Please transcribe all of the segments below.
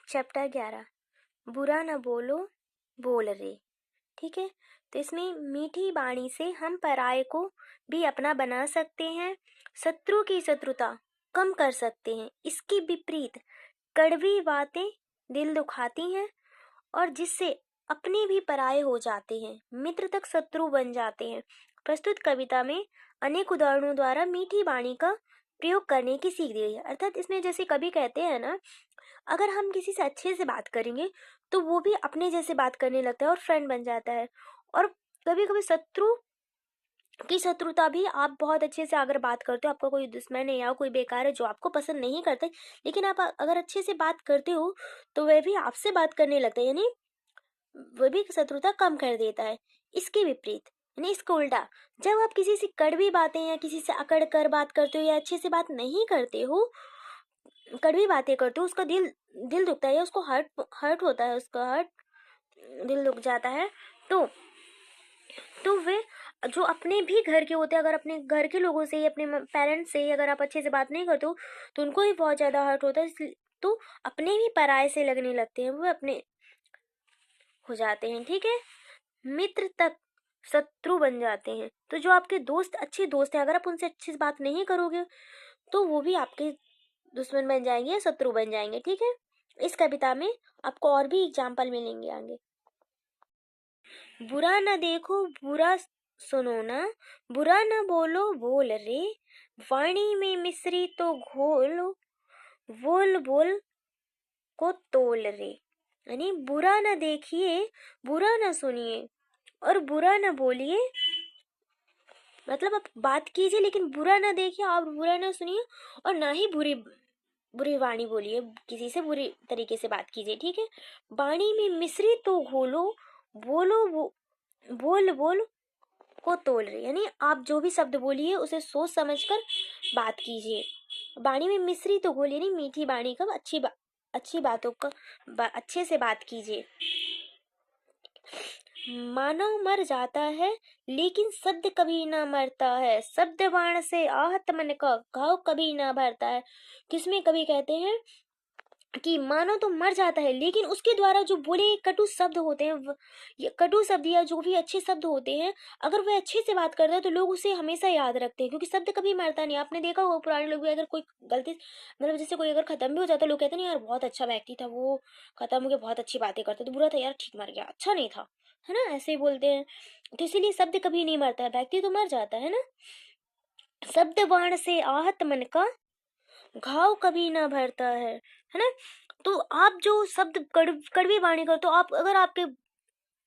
Chapter 11 बुरा न बोलो बोल रे। ठीक है, तो इसमें मीठी वाणी से हम पराये को भी अपना बना सकते हैं, शत्रु की शत्रुता कम कर सकते हैं। इसके विपरीत कड़वी बातें दिल दुखाती हैं और जिससे अपने भी पराये हो जाते हैं, मित्र तक शत्रु बन जाते हैं। प्रस्तुत कविता में अनेक उदाहरणों द्वारा मीठी वाणी का प्रयोग करने की सीख दी गई है। अर्थात इसमें जैसे कवि कहते हैं ना, अगर हम किसी से अच्छे से बात करेंगे तो वो भी अपने जैसे बात करने लगता है और फ्रेंड बन जाता है। और कभी कभी शत्रु की शत्रुता भी आप बहुत अच्छे से अगर बात करते हो, आपका कोई दुश्मन है या कोई बेकार है जो आपको पसंद नहीं करते, लेकिन आप अगर अच्छे से बात करते हो तो वह भी आपसे बात करने लगता है, यानी वह भी शत्रुता कम कर देता है। इसके विपरीत यानी इसका उल्टा, जब आप किसी से कड़वी बातें या किसी से अकड़ कर बात करते हो या अच्छे से बात नहीं करते हो, कड़वी बातें करते हो, उसका दिल दिल दुखता है या उसको हर्ट हर्ट होता है, उसका हर्ट दिल दुख जाता है। तो वे जो अपने भी घर के होते हैं, अगर अपने घर के लोगों से, अपने पेरेंट्स से अगर आप अच्छे से बात नहीं करते हो तो उनको भी बहुत ज़्यादा हर्ट होता है, इसलिए तो अपने भी पराये से लगने लगते हैं, वो अपने हो जाते हैं। ठीक है, मित्र तक शत्रु बन जाते हैं। तो जो आपके दोस्त अच्छे दोस्त हैं, अगर आप उनसे अच्छे से बात नहीं करोगे तो वो भी आपके दुश्मन बन जाएंगे या शत्रु बन जाएंगे। ठीक है, इस कविता में आपको और भी एग्जाम्पल मिलेंगे आगे। बुरा न देखो बुरा सुनो ना, बुरा न बोलो बोल रे, वाणी में मिश्री तो घोलो, बोल बोल को तोल रे। यानी बुरा न देखिए, बुरा न सुनिए और बुरा न बोलिए, मतलब आप बात कीजिए लेकिन बुरा ना देखिए और बुरा ना सुनिए, और ना ही बुरी बुरी वाणी बोलिए, किसी से बुरी तरीके से बात कीजिए। ठीक है, वाणी में मिश्री तो घोलो, बोलो बोल बोल को तोल रहे, यानी आप जो भी शब्द बोलिए उसे सोच समझकर बात कीजिए। वाणी में मिश्री तो घोल यानी मीठी वाणी का अच्छी बातों का अच्छे से बात कीजिए। मानव मर जाता है लेकिन शब्द कभी ना मरता है, शब्द बाण से आहत मन का घाव कभी ना भरता है। किसमें कभी कहते हैं कि मानव तो मर जाता है लेकिन उसके द्वारा जो बोले कटु शब्द होते हैं, ये कटु शब्द या जो भी अच्छे शब्द होते हैं, अगर वह अच्छे से बात करता है तो लोग उसे हमेशा याद रखते हैं, क्योंकि शब्द कभी मरता नहीं। आपने देखा होगा पुराने लोग भी, अगर कोई गलती मतलब जैसे कोई अगर खत्म भी हो जाता है, लोग कहते हैं यार बहुत अच्छा व्यक्ति था, वो खत्म हो गया, बहुत अच्छी बातें करता, तो बुरा था यार, ठीक मर गया, अच्छा नहीं था, है ना, ऐसे ही बोलते हैं। तो इसीलिए शब्द कभी नहीं मरता है, व्यक्ति तो मर जाता है ना। शब्द बाण से आहत मन का घाव कभी ना भरता है ना। तो आप जो शब्द कड़वी वाणी कर, तो आप अगर आपके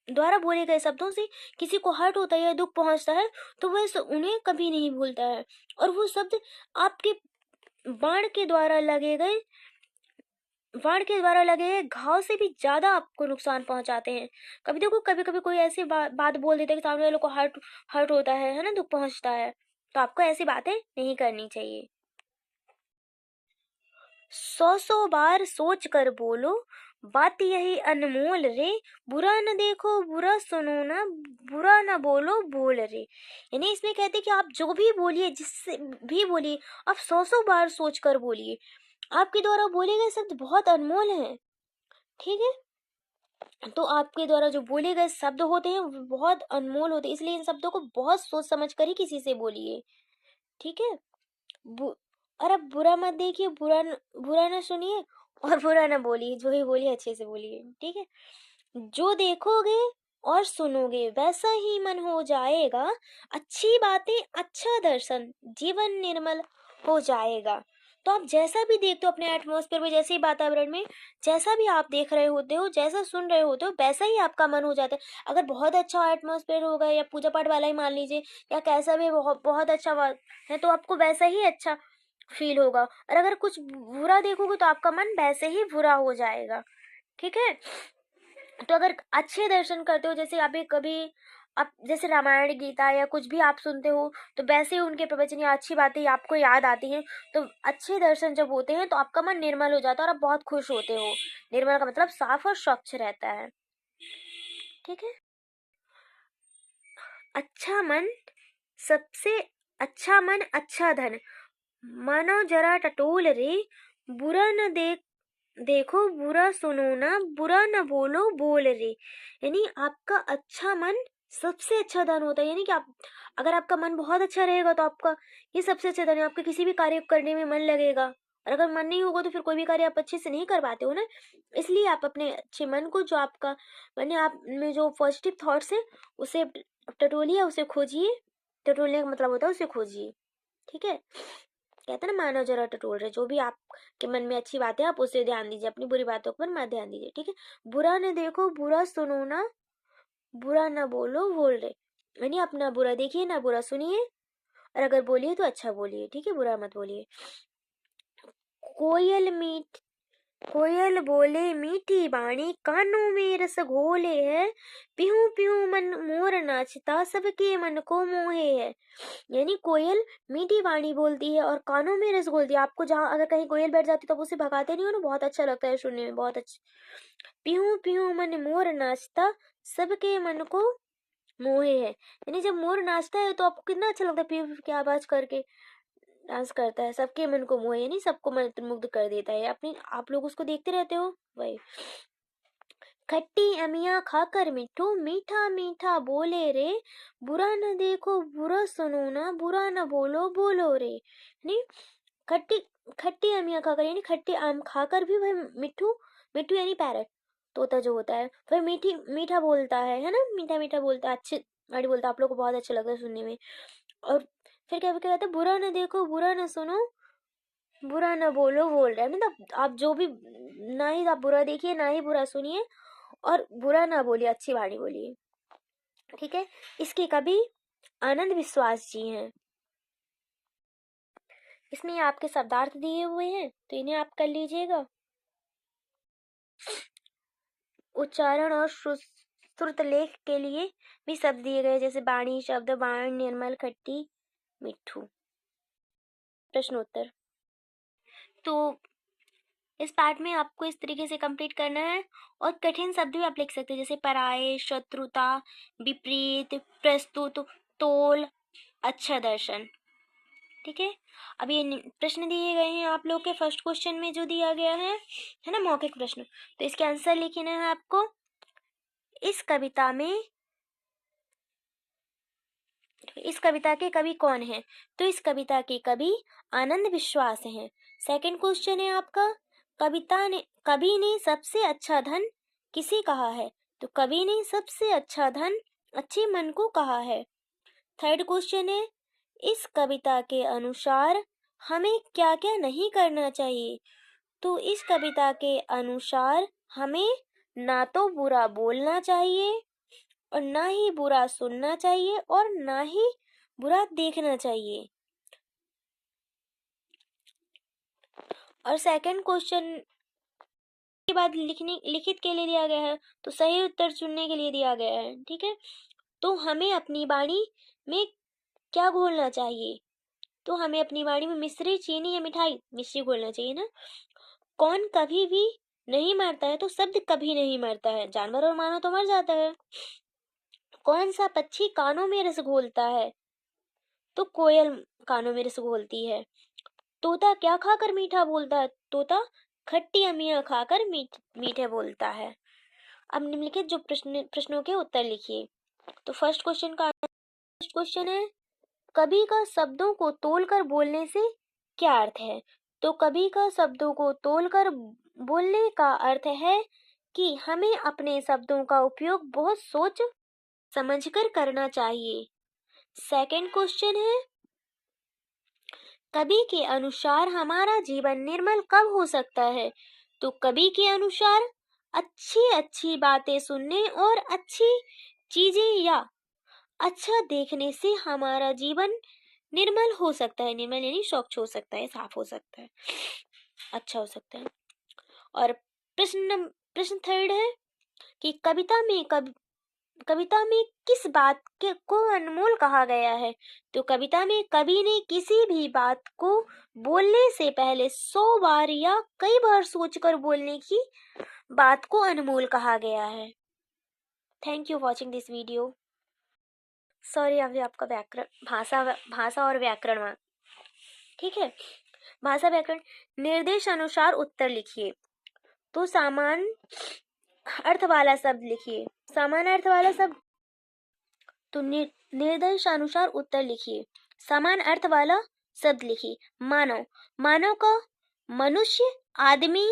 द्वारा बोले गए शब्दों से किसी को हर्ट होता है या दुख पहुंचता है तो वह उन्हें कभी नहीं भूलता है, और वो शब्द आपके बाण के द्वारा लगे गए बाण के द्वारा लगे गए घाव से भी ज्यादा आपको नुकसान पहुंचाते हैं। कभी देखो, कभी कभी कोई ऐसी बात बोल देता है कि सामने वाले को हर्ट हर्ट होता है ना, दुख पहुंचता है, तो आपको ऐसी बातें नहीं करनी चाहिए। 100 बार सोच कर बोलो, बात यही अनमोल रे, बुरा न देखो बुरा सुनो ना, बुरा न बोलो बोल रे। यानी इसमें कहते कि आप जो भी बोलिए, जिससे भी बोलिए, आप 100 बार सोच कर बोलिए। आपके द्वारा बोले गए शब्द बहुत अनमोल हैं। ठीक है, तो आपके द्वारा जो बोले गए शब्द होते हैं वो बहुत अनमोल होते हैं, इसलिए इन शब्दों को बहुत सोच समझ कर ही किसी से बोलिए। ठीक है, और अब बुरा मत देखिए, बुरा ना सुनिए और बुरा ना बोलिए, जो भी बोलिए अच्छे से बोलिए। ठीक है, जो देखोगे और सुनोगे वैसा ही मन हो जाएगा, अच्छी बातें अच्छा दर्शन, जीवन निर्मल हो जाएगा। तो आप जैसा भी देखते हो अपने एटमॉस्फेयर में, जैसे ही वातावरण में, जैसा भी आप देख रहे होते हो, जैसा सुन रहे होते हो, वैसा ही आपका मन हो जाता है। अगर बहुत अच्छा एटमॉस्फेयर होगा या पूजा पाठ वाला ही मान लीजिए, या कैसा भी बहुत बहुत अच्छा है, तो आपको वैसा ही अच्छा फील होगा। और अगर कुछ बुरा देखोगे तो आपका मन वैसे ही बुरा हो जाएगा। ठीक है, तो अगर अच्छे दर्शन करते हो, जैसे अभी कभी आप जैसे रामायण गीता या कुछ भी आप सुनते हो, तो वैसे ही उनके प्रवचन या अच्छी बातें आपको याद आती हैं, तो अच्छे दर्शन जब होते हैं तो आपका मन निर्मल हो जाता है और आप बहुत खुश होते हो। निर्मल का मतलब साफ और स्वच्छ रहता है। ठीक है, अच्छा मन सबसे अच्छा मन अच्छा धन, मानो जरा टटोल रे, बुरा न देख देखो बुरा सुनो ना, बुरा ना बोलो बोल रे। यानी आपका अच्छा मन सबसे अच्छा धन होता है। यानी कि आप, अगर आपका मन बहुत अच्छा रहेगा तो आपका ये सबसे अच्छा धन है। आपका किसी भी कार्य करने में मन लगेगा, और अगर मन नहीं होगा तो फिर कोई भी कार्य आप अच्छे से नहीं कर पाते हो ना। इसलिए आप अपने अच्छे मन को, जो आपका मन है, आप में जो पॉजिटिव थॉट्स है, उसे टटोलिए, उसे खोजिए। टटोलने का मतलब होता है उसे खोजिए। ठीक है, कहते हैं ना, मानव जरा टटोल रहे। जो भी आपके मन में अच्छी बात है आप उसे ध्यान दीजिए, अपनी बुरी बातों पर मत ध्यान दीजिए। ठीक है, बुरा न देखो बुरा सुनो ना, बुरा ना बोलो बोल रहे। यानी अपना बुरा देखिए ना बुरा सुनिए, और अगर बोलिए तो अच्छा बोलिए। ठीक है, बुरा मत बोलिए। कोयल मीठ कोयल बोले मीठी बाणी, कानों में रस घोले है। पिहू पिहू मन मोर नाचता, सबके मन को मोहे है। यानी कोयल मीठी वाणी बोलती है और कानों में रस घोलती है। आपको जहाँ अगर कहीं कोयल बैठ जाती है तो आप उसे भगाते नहीं हो ना, बहुत अच्छा लगता है सुनने में, बहुत अच्छा। पिहू पिहू मन मोर नाचता, सबके मन को मोहे है। यानी जब मोर नाचता है तो आपको कितना अच्छा लगता है, पीहू पीहू की आवाज करके डांस करता है, सबके मन को मोहे, यानी सबको मंत्रमुग्ध कर देता है। अपनी आप लोग उसको देखते रहते हो वही। खट्टी अमिया खाकर मिठू, मीठा मीठा बोले रे। बुरा न देखो बुरा सुनो ना, बुरा न बोलो बोलो रे। नहीं, खट्टी खट्टी अमिया खाकर, यानी खट्टी आम खाकर भी वह मिठू, मिठू यानी पैरट, तोता जो होता है, वह मीठी मीठा बोलता है ना, मीठा मीठा बोलता है, अच्छे गाड़ी बोलता है। आप लोग को बहुत अच्छा लगता है सुनने में। और फिर क्या क्या कहता है, बुरा न देखो बुरा न सुनो, बुरा न बोलो बोल रहा है। मतलब आप जो भी, ना ही आप बुरा देखिए ना ही बुरा सुनिए, और बुरा ना बोलिए, अच्छी वाणी बोलिए। ठीक है, इसके कवि आनंद विश्वास जी हैं। इसमें आपके शब्दार्थ दिए हुए हैं तो इन्हें आप कर लीजिएगा। उच्चारण और श्रुत लेख के लिए भी शब्द दिए गए, जैसे बाणी शब्द, बाण, निर्मल, खट्टी, मिट्ठू। प्रश्नोत्तर। तो इस पार्ट में आपको इस तरीके से कंप्लीट करना है, और कठिन शब्द भी आप लिख सकते हैं, जैसे पराये, शत्रुता, विपरीत, प्रस्तुत, तोल, अच्छा दर्शन। ठीक है, अब ये प्रश्न दिए गए हैं आप लोग के फर्स्ट क्वेश्चन में जो दिया गया है ना, मौखिक प्रश्न। तो इसके आंसर लिखना है आपको। इस कविता के कवि कौन है? तो इस कविता के कवि आनंद विश्वास हैं। सेकंड क्वेश्चन है आपका, कवि ने सबसे अच्छा धन किसे कहा है? तो कवि ने सबसे अच्छा धन अच्छे मन को कहा है। थर्ड क्वेश्चन है, इस कविता के अनुसार हमें क्या क्या नहीं करना चाहिए? तो इस कविता के अनुसार हमें ना तो बुरा बोलना चाहिए, और ना ही बुरा सुनना चाहिए, और ना ही बुरा देखना चाहिए। और सेकंड क्वेश्चन के बाद लिखित के लिए दिया गया है, तो सही उत्तर चुनने के लिए दिया गया है। ठीक है, तो हमें अपनी वाणी में क्या घोलना चाहिए? तो हमें अपनी वाणी में मिश्री, चीनी या मिठाई, मिश्री घोलना चाहिए ना। कौन कभी भी नहीं मरता है? तो शब्द कभी नहीं मरता है, जानवर और मानव तो मर जाता है। कौन सा पक्षी कानों में रस घोलता है? तो कोयल कानों में रस घोलती है। तोता क्या खाकर मीठा बोलता है? तोता खट्टी अमिया खाकर मीठे बोलता है। अब निम्नलिखित जो प्रश्नों के उत्तर लिखिए। तो फर्स्ट क्वेश्चन है, कवि का शब्दों को तोलकर बोलने से क्या अर्थ है? तो कवि का शब्दों को तोलकर बोलने का अर्थ है कि हमें अपने शब्दों का उपयोग बहुत सोच समझकर करना चाहिए। सेकंड क्वेश्चन है, कवि के अनुसार हमारा जीवन निर्मल कब हो सकता है? तो कवि के अनुसार अच्छी अच्छी बातें सुनने और अच्छी चीजें या अच्छा देखने से हमारा जीवन निर्मल हो सकता है। निर्मल यानी स्वच्छ हो सकता है, साफ हो सकता है, अच्छा हो सकता है। और प्रश्न प्रश्न थर्ड है कि कविता में किस बात के को अनमोल कहा गया है? तो कविता में कवि ने किसी भी बात को बोलने से पहले 100 बार या कई बार सोचकर बोलने की बात को अनमोल कहा गया है। Thank you watching this video. Sorry, अभी आपका व्याकरण, भाषा भाषा और व्याकरण, ठीक है, भाषा व्याकरण। निर्देश अनुसार उत्तर लिखिए। तो समान अर्थ वाला शब्द लिखिए। समान अर्थ वाला शब्द तो निर्देशानुसार उत्तर लिखिए। समान अर्थ वाला शब्द लिखिए। मानव, मानव का मनुष्य, आदमी।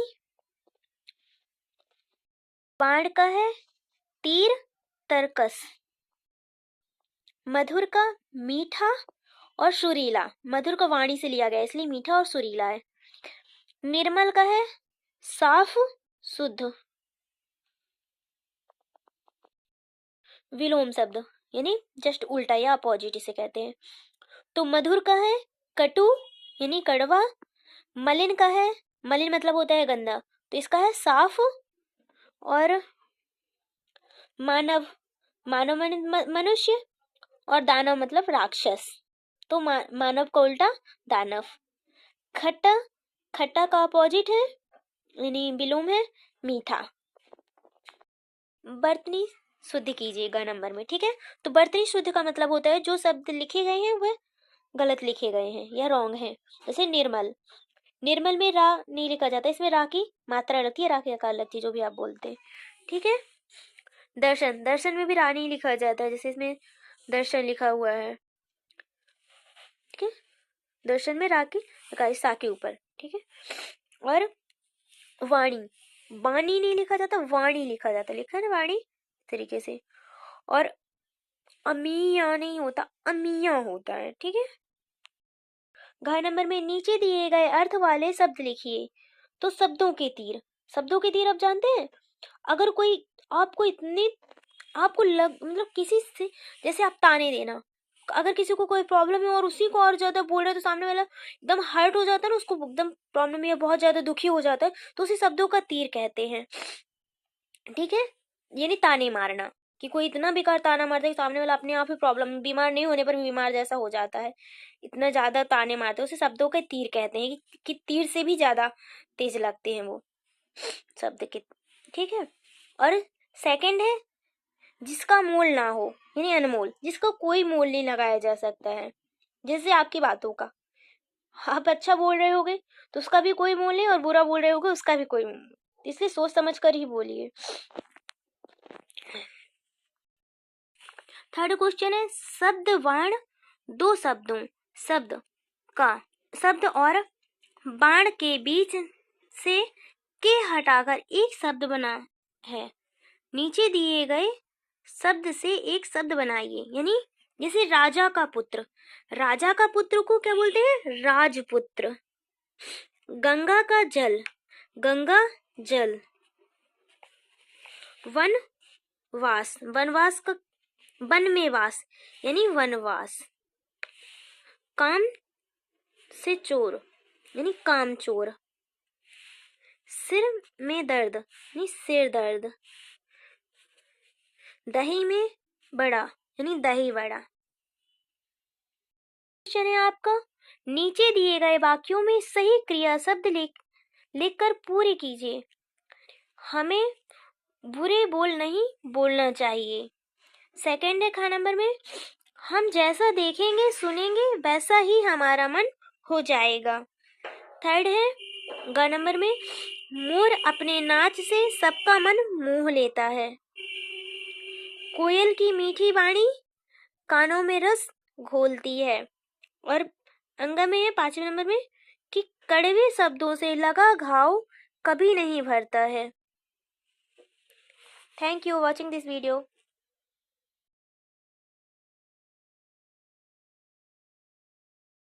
बाण का है तीर, तरकस। मधुर का मीठा और सुरीला। मधुर का वाणी से लिया गया इसलिए मीठा और सुरीला है। निर्मल का है साफ, शुद्ध। विलोम शब्द यानी जस्ट उल्टा या अपोजिट इसे कहते हैं। तो मधुर का है कटु यानी कड़वा। मलिन का है, मलिन मतलब होता है गंदा, तो इसका है साफ। और मानव, मानव मनुष्य, और दानव मतलब राक्षस, तो मानव का उल्टा दानव। खट्टा, खट्टा का अपोजिट है यानी विलोम है मीठा। बर्तनी शुद्ध कीजिएगा नंबर में, ठीक है। तो बर्तनी शुद्ध का मतलब होता है जो शब्द लिखे गए हैं वह गलत लिखे गए हैं या रॉन्ग है। जैसे निर्मल, निर्मल में रा नहीं लिखा जाता, इसमें रा की मात्रा लगती है, रा की आकार लगती है, जो भी आप बोलते हैं, ठीक है। दर्शन, दर्शन में भी रा नहीं लिखा जाता है, जैसे इसमें दर्शन लिखा हुआ है, ठीक है। दर्शन में रा की आकार सा के ऊपर, ठीक है। और वाणी, वाणी नहीं लिखा जाता, वाणी लिखा जाता, लिखा है ना वाणी तरीके से। और अमिया नहीं होता, अमिया होता है, ठीक है। घ नंबर में नीचे दिए गए अर्थ वाले शब्द लिखिए। तो शब्दों के तीर, शब्दों के तीर आप जानते हैं। अगर कोई आपको इतनी आपको मतलब किसी से, जैसे आप ताने देना, अगर किसी को कोई प्रॉब्लम है और उसी को और ज्यादा बोल रहे तो सामने वाला एकदम हर्ट हो जाता है ना, उसको एकदम प्रॉब्लम है, बहुत ज्यादा दुखी हो जाता है, तो उसी शब्दों का तीर कहते हैं, ठीक है। यानी ताने मारना, कि कोई इतना बेकार ताना मारता है कि सामने वाला अपने आप ही प्रॉब्लम, बीमार नहीं होने पर भी बीमार जैसा हो जाता है, इतना ज्यादा ताने मारते हैं, उसे शब्दों के तीर कहते हैं, कि तीर से भी ज्यादा तेज लगते हैं वो शब्द के, ठीक है। और सेकंड है जिसका मोल ना हो यानी अनमोल, जिसका कोई मोल नहीं लगाया जा सकता है। जैसे आपकी बातों का, आप अच्छा बोल रहे होगे तो उसका भी कोई मोल नहीं, और बुरा बोल रहे होगे उसका भी कोई मोल, इसलिए सोच समझ कर ही बोलिए। थर्ड क्वेश्चन है शब्द बाण दो शब्दों, शब्द का, शब्द और बाण के बीच से के हटाकर एक शब्द बना है। नीचे दिए गए शब्द से एक शब्द बनाइए। यानी जैसे राजा का पुत्र, राजा का पुत्र को क्या बोलते हैं, राजपुत्र। गंगा का जल, गंगा जल। वनवास, वनवास का वन में वास यानी वनवास। काम से चोर यानी काम चोर। सिर में दर्द यानी सिर दर्द। दही में बड़ा यानी दही बड़ा। क्वेश्चन है आपका, नीचे दिए गए वाक्यों में सही क्रिया शब्द लिखकर पूरी कीजिए। हमें बुरे बोल नहीं बोलना चाहिए। सेकंड है खा नंबर में, हम जैसा देखेंगे सुनेंगे वैसा ही हमारा मन हो जाएगा। थर्ड है ग नंबर में, मोर अपने नाच से सबका मन मोह लेता है। कोयल की मीठी वाणी कानों में रस घोलती है। और अंग में है 5वें नंबर में, कि कड़वे शब्दों से लगा घाव कभी नहीं भरता है। Thank you watching this video.